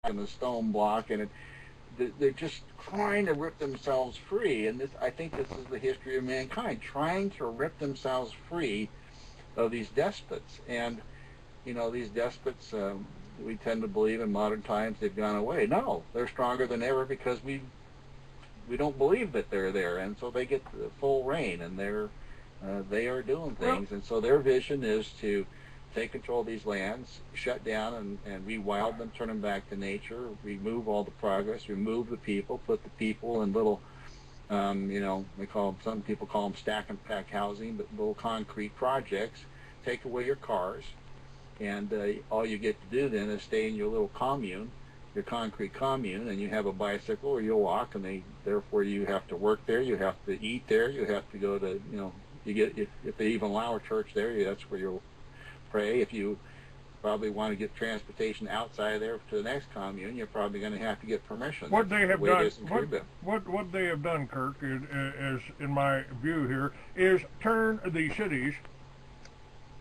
and the stone block, and they're just trying to rip themselves free. And I think this is the history of mankind, trying to rip themselves free of these despots. And these despots, we tend to believe in modern times they've gone away. No, they're stronger than ever because we don't believe that they're there, and so they get the full reign, and they are doing things. And so their vision is to take control of these lands, shut down and rewild them, turn them back to nature, remove all the progress, remove the people, put the people in little, some people call them stack and pack housing, but little concrete projects, take away your cars, and all you get to do then is stay in your little commune, your concrete commune, and you have a bicycle or you'll walk, and therefore you have to work there, you have to eat there, you have to go to, if they even allow a church there, that's where you'll pray. If you probably want to get transportation outside there to the next commune, you're probably going to have to get permission. What they have done, what they have done, Kirk, is in my view here, is turn the cities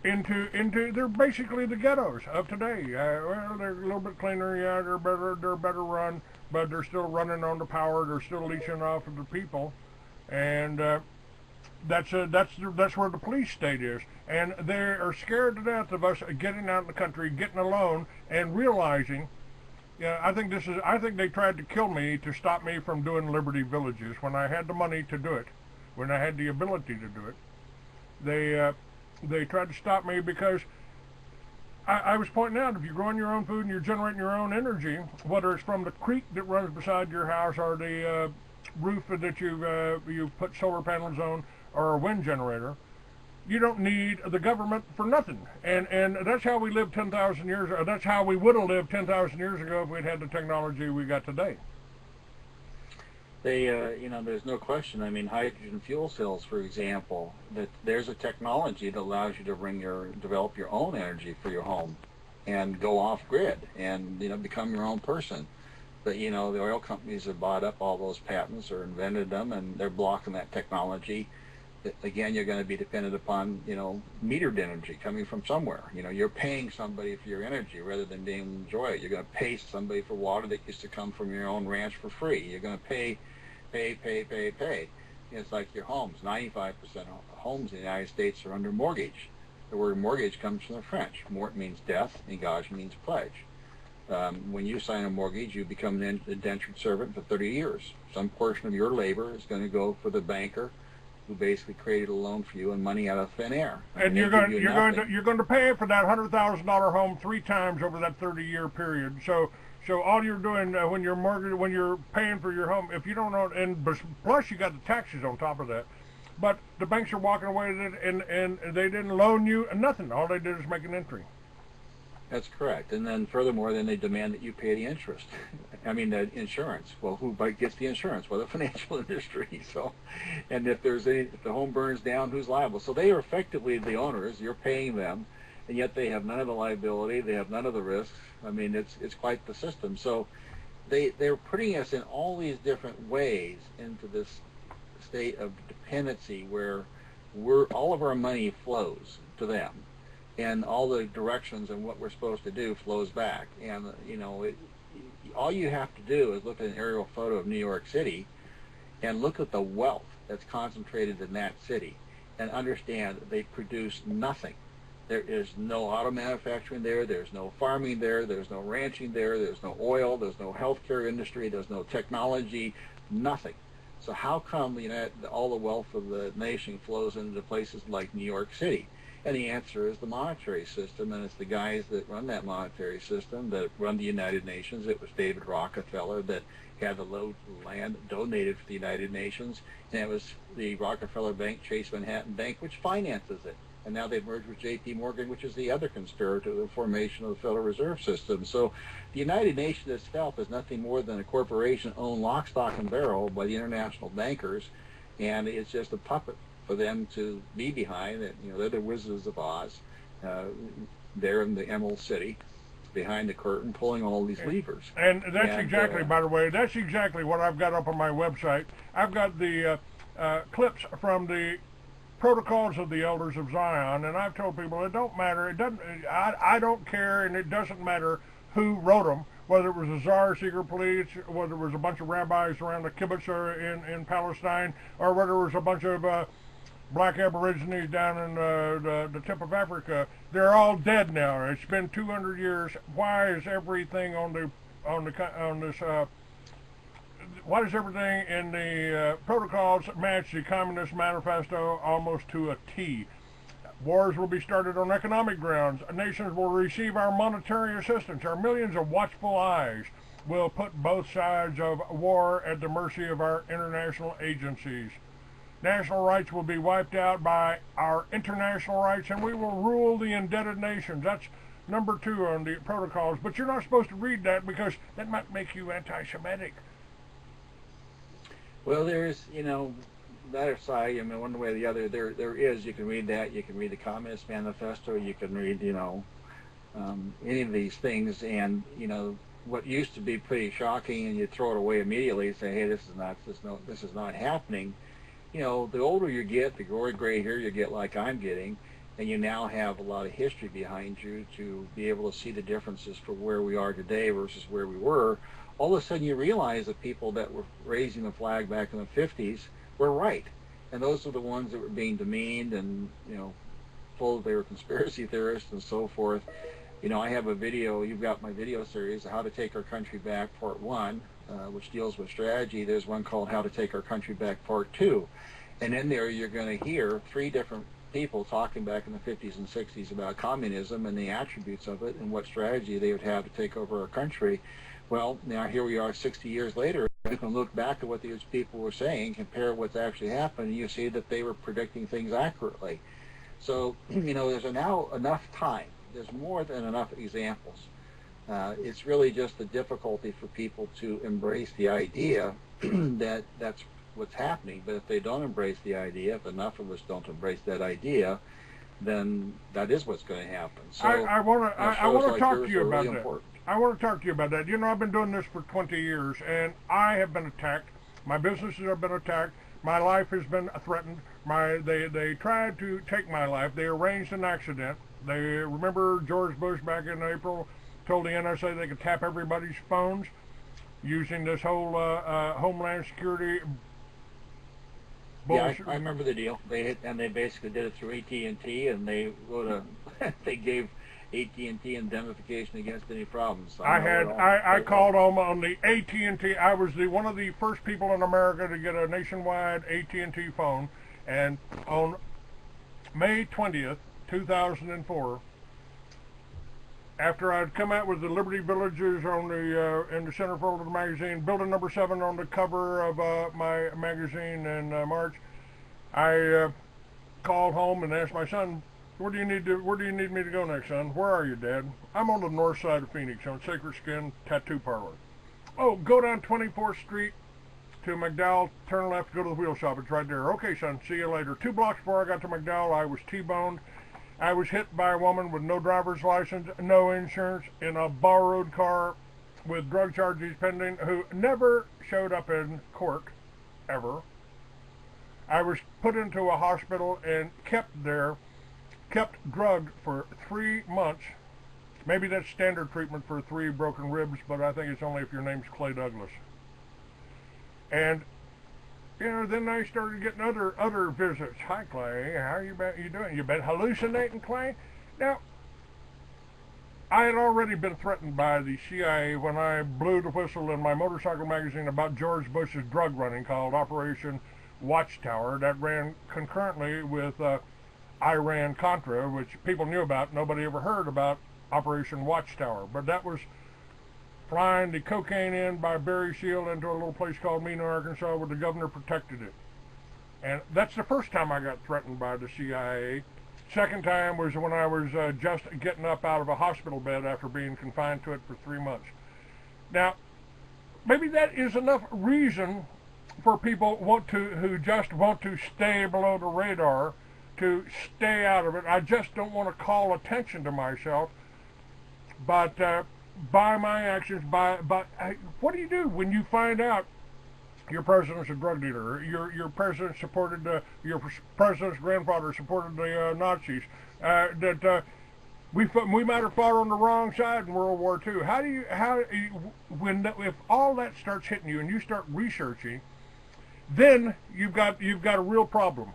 into they're basically the ghettos of today. Well, they're a little bit cleaner, yeah, they're better run, but they're still running on the power. They're still leeching off of the people, and that's where the police state is. And they are scared to death of us getting out in the country, getting alone, and realizing. Yeah, I think they tried to kill me to stop me from doing Liberty Villages when I had the money to do it, when I had the ability to do it. They tried to stop me because I was pointing out, if you're growing your own food and you're generating your own energy, whether it's from the creek that runs beside your house or the roof that you've put solar panels on or a wind generator, you don't need the government for nothing. And that's how we lived 10,000 years, or that's how we would have lived 10,000 years ago if we'd had the technology we got today. There's no question. I mean, hydrogen fuel cells, for example, that there's a technology that allows you to develop your own energy for your home and go off grid and, become your own person. But, the oil companies have bought up all those patents or invented them, and they're blocking that technology. Again, you're going to be dependent upon, metered energy coming from somewhere. You're paying somebody for your energy rather than being able to enjoy it. You're going to pay somebody for water that used to come from your own ranch for free. You're going to pay. It's like your homes. 95% of homes in the United States are under mortgage. The word mortgage comes from the French. Mort means death, engage means pledge. When you sign a mortgage, you become an indentured servant for 30 years. Some portion of your labor is going to go for the banker who basically created a loan for you and money out of thin air. And you're going to pay for that $100,000 home 3 times over that 30-year period. So all you're doing when you're paying for your home, if you don't know, and plus you got the taxes on top of that. But the banks are walking away with it, and they didn't loan you nothing. All they did is make an entry. That's correct. And then furthermore, then they demand that you pay the interest. The insurance. Well, who gets the insurance? Well, the financial industry. So, and if the home burns down, who's liable? So they are effectively the owners. You're paying them, and yet they have none of the liability. They have none of the risks. It's quite the system. So they're putting us in all these different ways into this state of dependency where all of our money flows to them, and all the directions and what we're supposed to do flows back. And all you have to do is look at an aerial photo of New York City and look at the wealth that's concentrated in that city and understand that they produce nothing. There is no auto manufacturing there, there's no farming there, there's no ranching there, there's no oil, there's no healthcare industry, there's no technology, nothing. So how come all the wealth of the nation flows into places like New York City? And the answer is the monetary system, and it's the guys that run that monetary system that run the United Nations. It was David Rockefeller that had the land donated for the United Nations, and it was the Rockefeller Bank, Chase Manhattan Bank, which finances it. And now they've merged with J.P. Morgan, which is the other conspirator to the formation of the Federal Reserve System. So the United Nations itself is nothing more than a corporation owned lock, stock, and barrel by the international bankers, and it's just a puppet for them to be behind. They're the Wizards of Oz. They're in the Emerald City, behind the curtain, pulling all these levers. And that's exactly, by the way, that's exactly what I've got up on my website. I've got the clips from the Protocols of the Elders of Zion, and I've told people it don't matter. I don't care, and it doesn't matter who wrote them. whether it was the Tsar secret police, whether it was a bunch of rabbis around the kibbutz in Palestine, or whether it was a bunch of black aborigines down in the tip of Africa. They're all dead now. It's been 200 years. Why is everything why does everything in the protocols match the Communist Manifesto almost to a T? Wars will be started on economic grounds. Nations will receive our monetary assistance. Our millions of watchful eyes will put both sides of war at the mercy of our international agencies. National rights will be wiped out by our international rights, and we will rule the indebted nations. That's number 2 on the protocols. But you're not supposed to read that because that might make you anti-Semitic. Well, there's, that side, one way or the other, there is. You can read that. You can read the Communist Manifesto. You can read, any of these things. And, what used to be pretty shocking, and you throw it away immediately and say, hey, this is not happening. The older you get, the more gray hair you get like I'm getting, and you now have a lot of history behind you to be able to see the differences for where we are today versus where we were. All of a sudden you realize that people that were raising the flag back in the 50s were right. And those are the ones that were being demeaned and, told they were conspiracy theorists and so forth. I have a video, you've got my video series, How to Take Our Country Back, Part 1, which deals with strategy. There's one called How to Take Our Country Back, Part 2. And in there you're going to hear 3 different people talking back in the 50s and 60s about communism and the attributes of it and what strategy they would have to take over our country. Well, now here we are 60 years later. You can look back at what these people were saying, compare what's actually happened, and you see that they were predicting things accurately. So, there's now enough time. There's more than enough examples. It's really just the difficulty for people to embrace the idea that that's what's happening. But if they don't embrace the idea, if enough of us don't embrace that idea, then that is what's going to happen. So I want to talk to you about that. Important. I want to talk to you about that. I've been doing this for 20 years, and I have been attacked. My businesses have been attacked. My life has been threatened. They tried to take my life. They arranged an accident. They remember George Bush back in April told the NSA they could tap everybody's phones using this whole Homeland Security bullshit. Yeah, I remember the deal. They basically did it through AT&T, and they wrote they gave AT&T indemnification against any problems. I called them on the AT&T. I was one of the first people in America to get a nationwide AT&T phone, and on May 20th, 2004, after I'd come out with the Liberty Villages on in the centerfold of the magazine, building number 7 on the cover of my magazine in March, I called home and asked my son, where do you need me to go next, son? Where are you, Dad? I'm on the north side of Phoenix on Sacred Skin Tattoo Parlor. Oh, go down 24th Street to McDowell, turn left, go to the wheel shop. It's right there. Okay, son, see you later. 2 blocks before I got to McDowell, I was T-boned. I was hit by a woman with no driver's license, no insurance, in a borrowed car with drug charges pending, who never showed up in court, ever. I was put into a hospital and kept drugged for 3 months. Maybe that's standard treatment for 3 broken ribs, but I think it's only if your name's Clay Douglas. And then I started getting other visits. Hi, Clay. How you doing? You been hallucinating, Clay? Now, I had already been threatened by the CIA when I blew the whistle in my motorcycle magazine about George Bush's drug running called Operation Watchtower that ran concurrently with Iran-Contra, which people knew about. Nobody ever heard about Operation Watchtower. But that was flying the cocaine in by Berry Seal into a little place called Mena, Arkansas, where the governor protected it. And that's the first time I got threatened by the CIA. Second time was when I was just getting up out of a hospital bed after being confined to it for 3 months. Now, maybe that is enough reason for people who just want to stay below the radar, to stay out of it. I just don't want to call attention to myself, but by my actions, what do you do when you find out your president's a drug dealer, your president supported, your president's grandfather supported the Nazis, that we might have fought on the wrong side in World War II. If all that starts hitting you and you start researching, then you've got a real problem.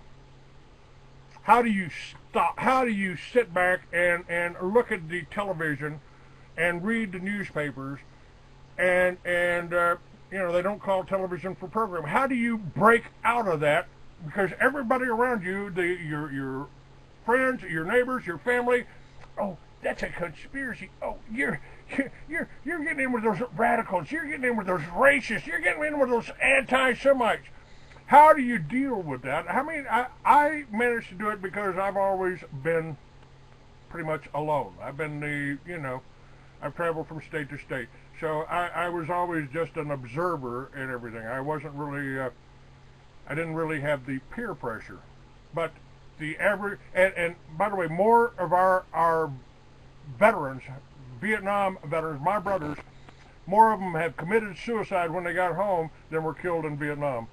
How do you stop? How do you sit back and look at the television and read the newspapers and they don't call television for program. How do you break out of that? Because everybody around you, your friends, your neighbors, your family, oh, that's a conspiracy. Oh, you're getting in with those radicals. You're getting in with those racists. You're getting in with those anti-Semites. How do you deal with that? I mean, I managed to do it because I've always been pretty much alone. I've been I've traveled from state to state. So I was always just an observer in everything. I wasn't really, I didn't really have the peer pressure. But the average, and by the way, more of our veterans, Vietnam veterans, my brothers, more of them have committed suicide when they got home than were killed in Vietnam.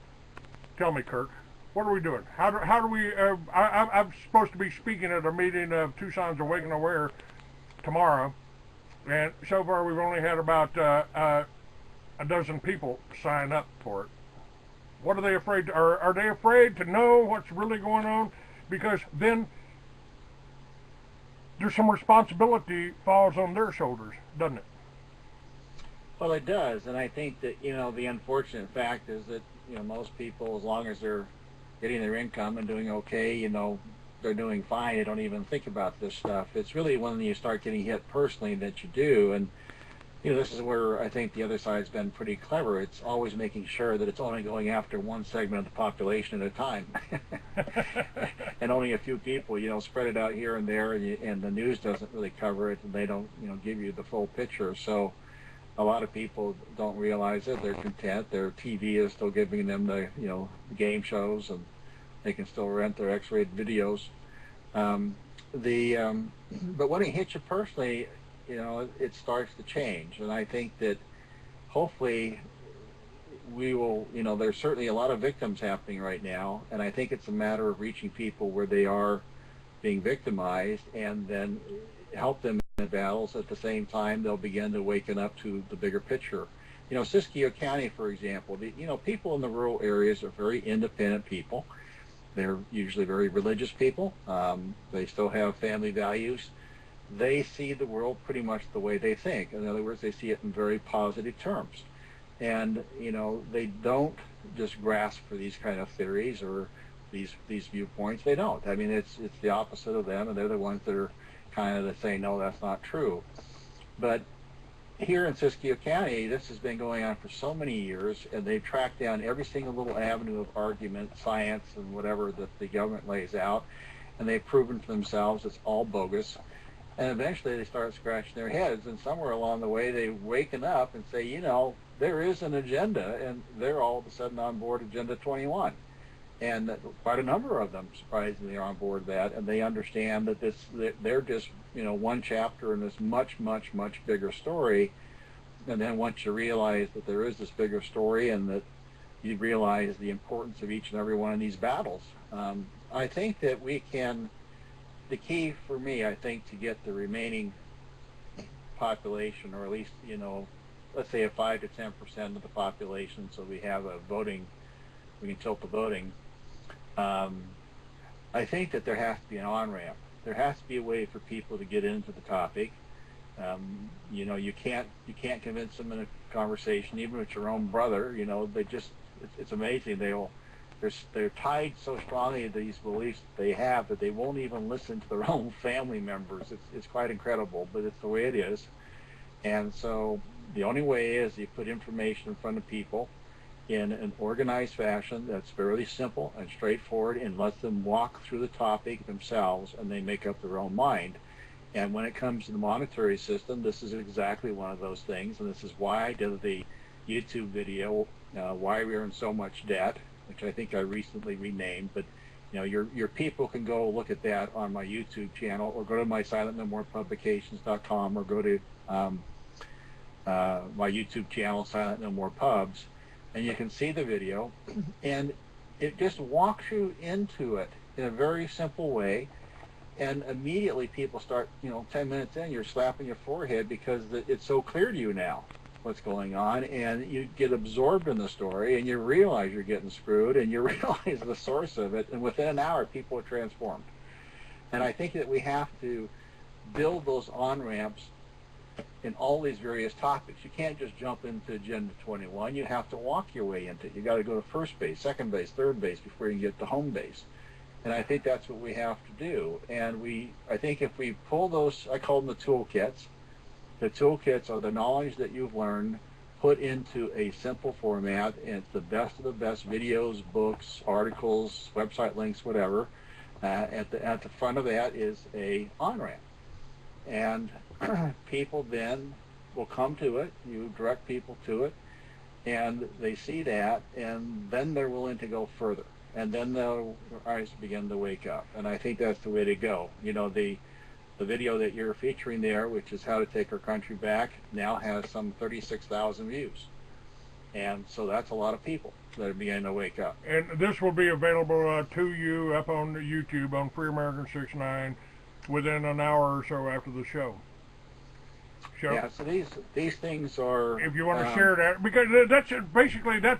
Tell me, Kirk, what are we doing? How do we, I'm supposed to be speaking at a meeting of Tucson's Awake and Aware tomorrow. And so far, we've only had about a dozen people sign up for it. What are they afraid to? Are they afraid to know what's really going on? Because then there's some responsibility falls on their shoulders, doesn't it? Well, it does, and I think that the unfortunate fact is that most people, as long as they're getting their income and doing okay, they're doing fine. They don't even think about this stuff. It's really when you start getting hit personally that you do. And this is where I think the other side's been pretty clever. It's always making sure that it's only going after one segment of the population at a time, and only a few people. Spread it out here and there, and the news doesn't really cover it, and they don't give you the full picture. So a lot of people don't realize it. They're content. Their TV is still giving them the game shows, and they can still rent their X-rated videos. But when it hits you personally, it starts to change. And I think that hopefully we will, there's certainly a lot of victims happening right now. And I think it's a matter of reaching people where they are being victimized and then help them in battles. At the same time, they'll begin to waken up to the bigger picture. Siskiyou County, for example, people in the rural areas are very independent people. They're usually very religious people. They still have family values. They see the world pretty much the way they think. In other words, they see it in very positive terms. And, they don't just grasp for these kind of theories or these viewpoints. They don't. I mean, it's the opposite of them, and they're the ones that are kind of that say, no, that's not true. But here in Siskiyou County, this has been going on for so many years, and they've tracked down every single little avenue of argument, science, and whatever that the government lays out, and they've proven to themselves it's all bogus. And eventually they start scratching their heads, and somewhere along the way they waken up and say, there is an agenda, and they're all of a sudden on board Agenda 21. And quite a number of them, surprisingly, are on board that, and they understand that they're just, one chapter in this much, much, much bigger story. And then once you realize that there is this bigger story and that you realize the importance of each and every one of these battles, I think that we can, the key for me, I think, to get the remaining population, or at least, let's say a 5 to 10% of the population, so we have a voting, we can tilt the voting. I think that there has to be an on-ramp. There has to be a way for people to get into the topic. You can't convince them in a conversation, even with your own brother. They just, it's amazing. They're tied so strongly to these beliefs that they have that they won't even listen to their own family members. It's quite incredible, but it's the way it is. And so the only way is you put information in front of people in an organized fashion that's fairly simple and straightforward, and let them walk through the topic themselves, and they make up their own mind. And when it comes to the monetary system, this is exactly one of those things, and this is why I did the YouTube video, Why We're in So Much Debt, which I think I recently renamed. But your people can go look at that on my YouTube channel, or go to my silentnomorpublications.com, or go to my YouTube channel, Silent No More Pubs, and you can see the video, and it just walks you into it in a very simple way. And immediately people start, 10 minutes in, you're slapping your forehead because it's so clear to you now what's going on, and you get absorbed in the story, and you realize you're getting screwed, and you realize the source of it, and within an hour, people are transformed. And I think that we have to build those on-ramps in all these various topics. You can't just jump into Agenda 21. You have to walk your way into it. You got to go to first base, second base, third base before you can get to home base. And I think that's what we have to do. And I think if we pull those, I call them the toolkits. The toolkits are the knowledge that you've learned put into a simple format, and it's the best of the best videos, books, articles, website links, whatever. At the front of that is a on-ramp. And people then will come to it. You direct people to it, and they see that, and then they're willing to go further. And then their eyes begin to wake up. And I think that's the way to go. The video that you're featuring there, which is How to Take Our Country Back, now has some 36,000 views. And so that's a lot of people that are beginning to wake up. And this will be available to you up on YouTube on Free American 69 within an hour or so after the show. Yeah, so these things are. If you want to share that, because that's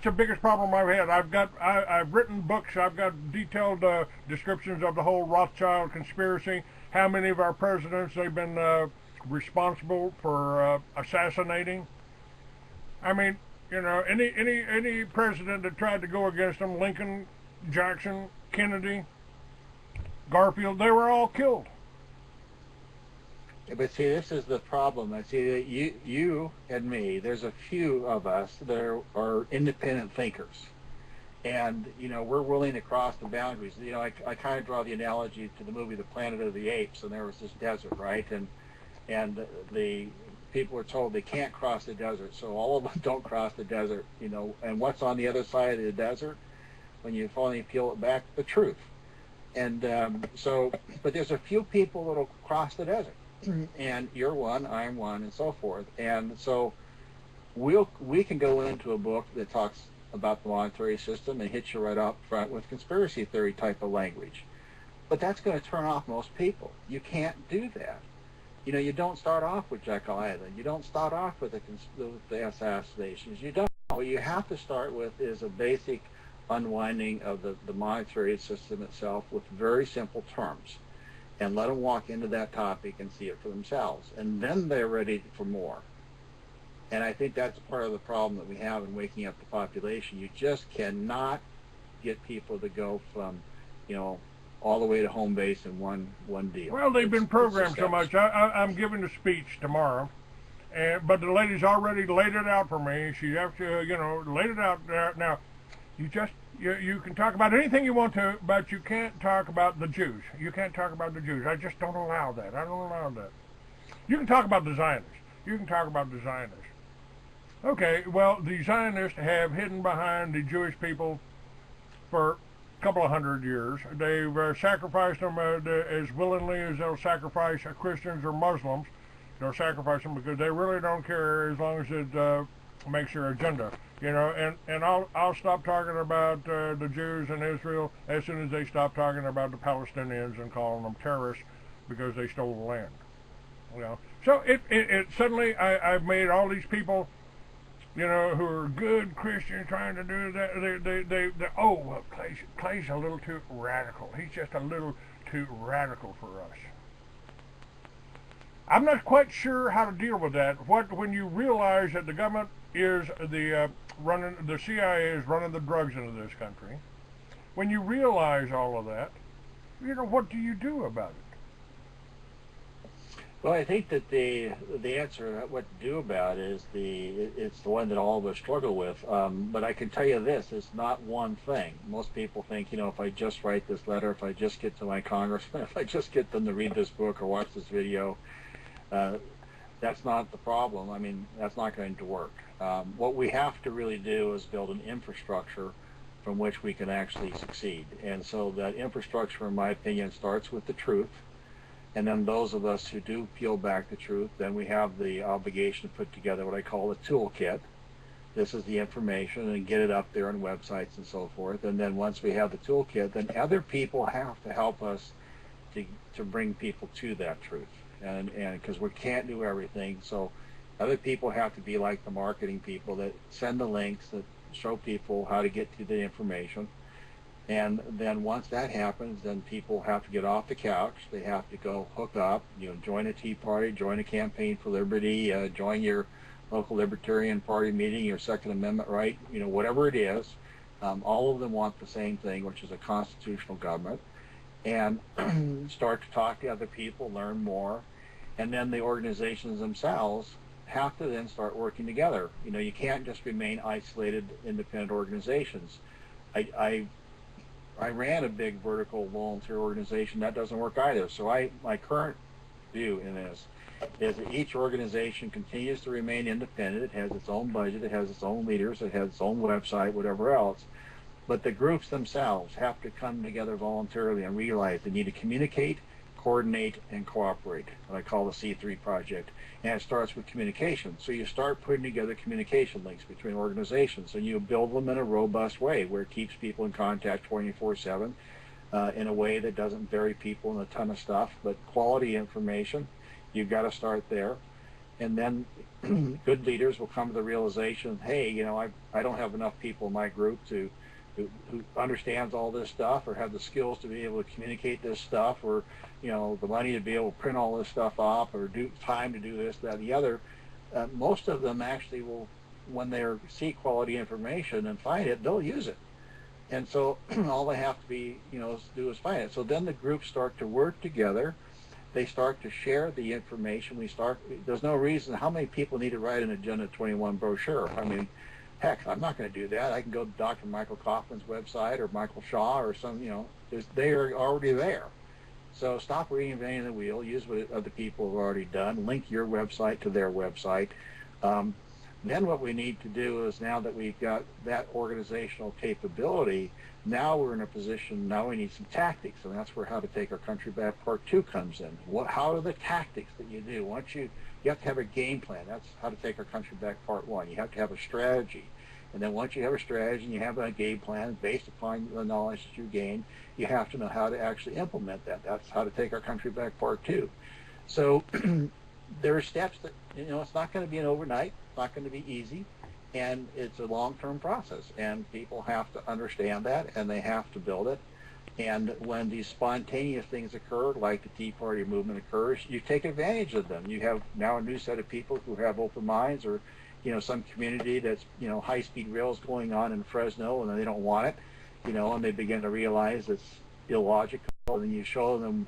the biggest problem I've had. I've written books. I've got detailed descriptions of the whole Rothschild conspiracy. How many of our presidents they've been responsible for assassinating? I mean, any president that tried to go against them, Lincoln, Jackson, Kennedy, Garfield, they were all killed. But see, this is the problem. I see that you and me, there's a few of us that are independent thinkers. And, we're willing to cross the boundaries. I kind of draw the analogy to the movie The Planet of the Apes, and there was this desert, right? And the people were told they can't cross the desert, so all of them don't cross the desert, And what's on the other side of the desert? When you finally peel it back, the truth. And but there's a few people that'll cross the desert. And you're one, I'm one, and so forth. And so we can go into a book that talks about the monetary system and hit you right up front with conspiracy theory type of language. But that's going to turn off most people. You can't do that. You don't start off with Jekyll Island. You don't start off with the assassinations. You don't. What you have to start with is a basic unwinding of the monetary system itself with very simple terms. And let them walk into that topic and see it for themselves. And then they're ready for more. And I think that's part of the problem that we have in waking up the population. You just cannot get people to go from, all the way to home base in one deal. Well, they've been programmed so much. I'm giving a speech tomorrow, but the lady's already laid it out for me. She actually, laid it out there. Now, you can talk about anything you want to, but you can't talk about the Jews. You can't talk about the Jews. I just don't allow that. I don't allow that. You can talk about the Zionists. You can talk about the Zionists. Okay, well, the Zionists have hidden behind the Jewish people for a couple of hundred years. They've sacrificed them as willingly as they'll sacrifice Christians or Muslims. They'll sacrifice them because they really don't care as long as it makes their agenda. And I'll stop talking about the Jews in Israel as soon as they stop talking about the Palestinians and calling them terrorists because they stole the land. So it suddenly I've made all these people, who are good Christians trying to do that. Clay's a little too radical. He's just a little too radical for us. I'm not quite sure how to deal with that. When you realize that the government is the CIA is running the drugs into this country. When you realize all of that, what do you do about it? Well, I think that the answer, what to do about it, it's the one that all of us struggle with. But I can tell you this: it's not one thing. Most people think, if I just write this letter, if I just get to my congressman, if I just get them to read this book or watch this video, that's not the problem. I mean, that's not going to work. What we have to really do is build an infrastructure from which we can actually succeed. And so that infrastructure, in my opinion, starts with the truth. And then those of us who do peel back the truth, then we have the obligation to put together what I call a toolkit. This is the information, and get it up there on websites and so forth. And then once we have the toolkit, then other people have to help us to bring people to that truth, and because we can't do everything, so other people have to be like the marketing people that send the links that show people how to get to the information. And then once that happens, then people have to get off the couch. They have to go hook up, join a Tea Party, join a Campaign for Liberty, join your local Libertarian Party meeting, your Second Amendment right, whatever it is. All of them want the same thing, which is a constitutional government, and start to talk to other people, learn more, and then the organizations themselves have to then start working together. You can't just remain isolated, independent organizations. I ran a big vertical volunteer organization. That doesn't work either. So my current view in this is that each organization continues to remain independent. It has its own budget, it has its own leaders, it has its own website, whatever else. But the groups themselves have to come together voluntarily and realize they need to communicate, coordinate, and cooperate, what I call the C3 project. And it starts with communication. So you start putting together communication links between organizations, and you build them in a robust way where it keeps people in contact 24/7 in a way that doesn't bury people in a ton of stuff, but quality information. You've got to start there. And then good leaders will come to the realization, hey, I don't have enough people in my group who understands all this stuff or have the skills to be able to communicate this stuff, or the money to be able to print all this stuff off, or time to do this, that, the other. Most of them actually will, when they see quality information and find it, they'll use it. And so all they have to do is find it. So then the groups start to work together. They start to share the information. There's no reason, how many people need to write an Agenda 21 brochure? I mean, heck, I'm not going to do that. I can go to Dr. Michael Kaufman's website or Michael Shaw or some, they are already there. So stop reinventing the wheel. Use what other people have already done. Link your website to their website. Then what we need to do is, now that we've got that organizational capability, now we're in a position, now we need some tactics, and that's where How to Take Our Country Back Part 2 comes in. How are the tactics that you do? You have to have a game plan. That's How to Take Our Country Back Part 1. You have to have a strategy. And then once you have a strategy and you have a game plan based upon the knowledge that you gain, you have to know how to actually implement that. That's How to Take Our Country Back Part 2. So there are steps that, it's not going to be an overnight. It's not going to be easy. And it's a long-term process. And people have to understand that, and they have to build it. And when these spontaneous things occur, like the Tea Party movement occurs, you take advantage of them. You have now a new set of people who have open minds, or some community that's, high-speed rails going on in Fresno, and they don't want it, and they begin to realize it's illogical, and then you show them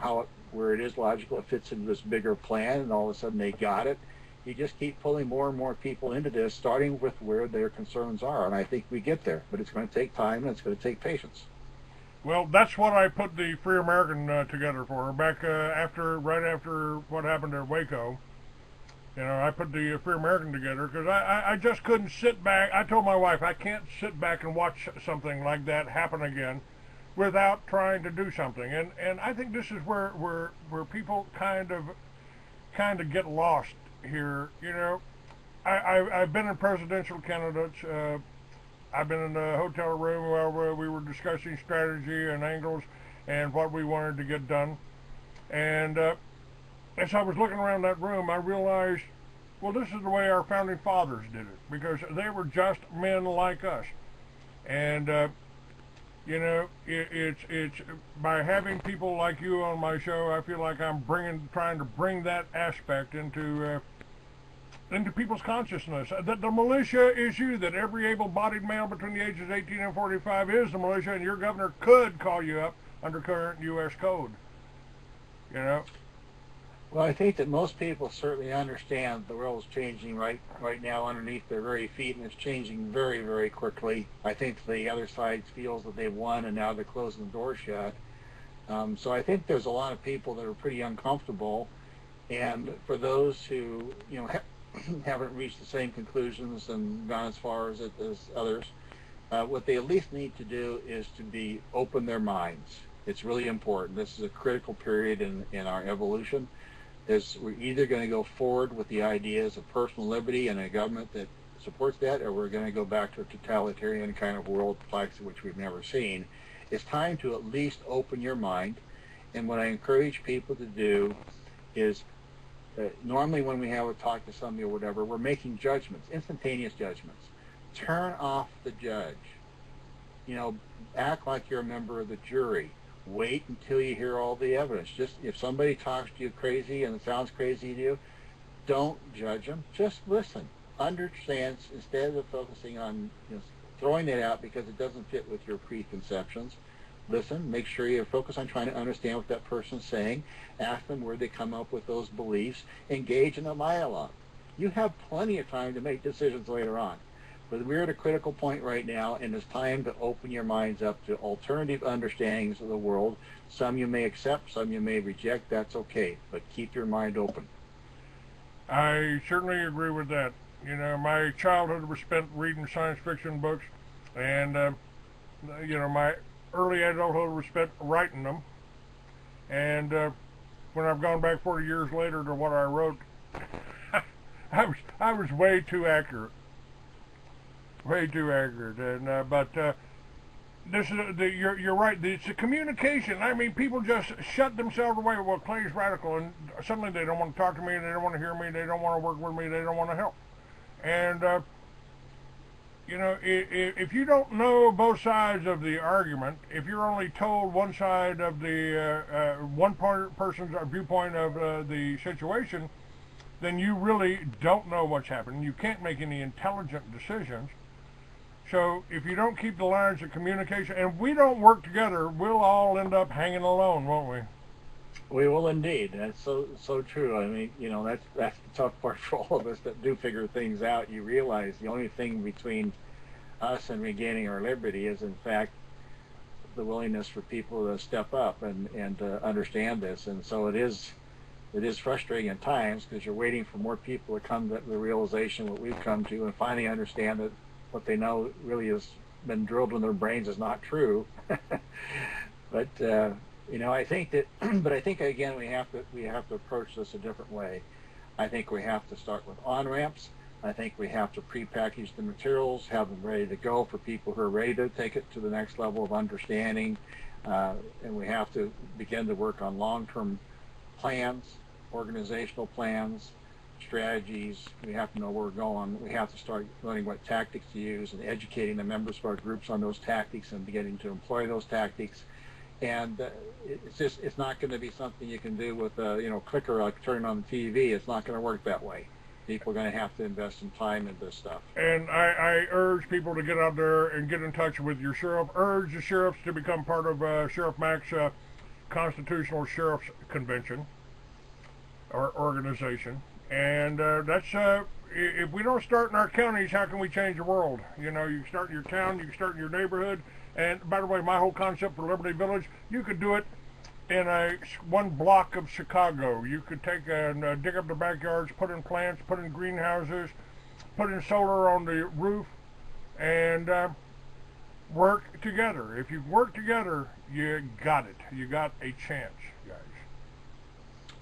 where it is logical, it fits into this bigger plan, and all of a sudden they got it. You just keep pulling more and more people into this, starting with where their concerns are, and I think we get there, but it's going to take time, and it's going to take patience. Well, that's what I put the Free American together for. Back right after what happened at Waco, I put the Free American together because I just couldn't sit back. I told my wife, I can't sit back and watch something like that happen again without trying to do something. And I think this is where people kind of get lost here. I've been in presidential candidates. I've been in the hotel room where we were discussing strategy and angles and what we wanted to get done. And as I was looking around that room, I realized, well, this is the way our founding fathers did it, because they were just men like us. And it's by having people like you on my show, I feel like I'm trying to bring that aspect into people's consciousness, that the militia is you, that every able-bodied male between the ages of 18 and 45 is the militia, and your governor could call you up under current U.S. code. Well, I think that most people certainly understand the world is changing right now underneath their very feet, and it's changing very, very quickly. I think the other side feels that they've won, and now they're closing the door shut. So I think there's a lot of people that are pretty uncomfortable, and for those who haven't reached the same conclusions and gone as far as others, what they at least need to do is to open their minds. It's really important. This is a critical period in our evolution. We're either going to go forward with the ideas of personal liberty and a government that supports that, or we're going to go back to a totalitarian kind of world, likes which we've never seen. It's time to at least open your mind And what I encourage people to do is, normally when we have a talk to somebody or whatever, we're making judgments, instantaneous judgments. Turn off the judge. You know, act like you're a member of the jury. Wait until you hear all the evidence. Just if somebody talks to you crazy and it sounds crazy to you, don't judge them. Just listen. Understand, instead of focusing on, you know, throwing it out because it doesn't fit with your preconceptions. Listen, make sure you focus on trying to understand what that person's saying. Ask them where they come up with those beliefs. Engage in a dialogue. You have plenty of time to make decisions later on. But we're at a critical point right now, and it's time to open your minds up to alternative understandings of the world. Some you may accept, some you may reject. That's okay, but keep your mind open. I certainly agree with that. You know, my childhood was spent reading science fiction books, and you know, my early adulthood was spent writing them. And when I've gone back 40 years later to what I wrote, I was way too accurate. Way too accurate. And but this is you're right. It's a communication. I mean, people just shut themselves away. Well, Clay's radical, and suddenly they don't want to talk to me, they don't want to hear me, they don't want to work with me, they don't want to help. And you know, if you don't know both sides of the argument, if you're only told one side of the one person's viewpoint of the situation, then you really don't know what's happening. You can't make any intelligent decisions. So if you don't keep the lines of communication, and we don't work together, we'll all end up hanging alone, won't we? We will indeed. That's so true. I mean, you know, that's the tough part for all of us that do figure things out. You realize the only thing between us and regaining our liberty is, in fact, the willingness for people to step up and understand this. And so it is frustrating at times, because you're waiting for more people to come to the realization what we've come to and finally understand that what they know really has been drilled in their brains is not true. But you know, I think that, but I think again we have to approach this a different way. I think we have to start with on-ramps. I think we have to pre-package the materials, have them ready to go for people who are ready to take it to the next level of understanding, and we have to begin to work on long-term plans, organizational plans, strategies. We have to know where we're going. We have to start learning what tactics to use and educating the members of our groups on those tactics and beginning to employ those tactics. And it's not going to be something you can do with a, you know, clicker like turning on the TV. It's not going to work that way. People are going to have to invest some time in this stuff. And I urge people to get out there and get in touch with your sheriff. Urge the sheriffs to become part of Sheriff Mac's Constitutional Sheriff's Convention or organization. And that's if we don't start in our counties, how can we change the world? You know, you start in your town, you can start in your neighborhood. And by the way, my whole concept for Liberty Village, you could do it in one block of Chicago. You could take and dig up the backyards, put in plants, put in greenhouses, put in solar on the roof, and work together. If you work together, you got it. You got a chance, guys.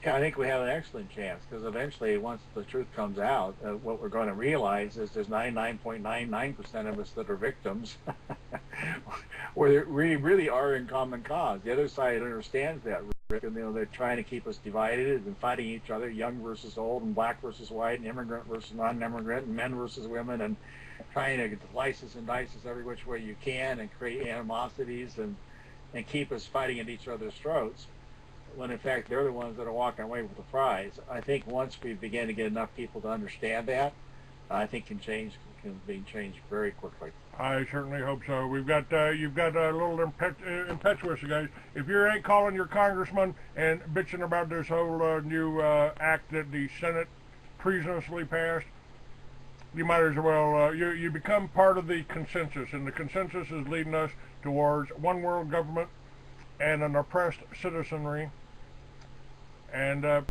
Yeah, I think we have an excellent chance, because eventually, once the truth comes out, what we're going to realize is there's 99.99% of us that are victims, where we really are in common cause. The other side understands that, Rick, and, you know, they're trying to keep us divided and fighting each other, young versus old, and black versus white, and immigrant versus non-immigrant, and men versus women, and trying to slice us and dice us every which way you can, and create animosities and keep us fighting at each other's throats, when in fact they're the ones that are walking away with the prize. I think once we begin to get enough people to understand that, I think can be changed very quickly. I certainly hope so. You've got a little impetuous, guys. If you ain't calling your congressman and bitching about this whole new act that the Senate treasonously passed, you might as well, you become part of the consensus, and the consensus is leading us towards one world government and an oppressed citizenry. And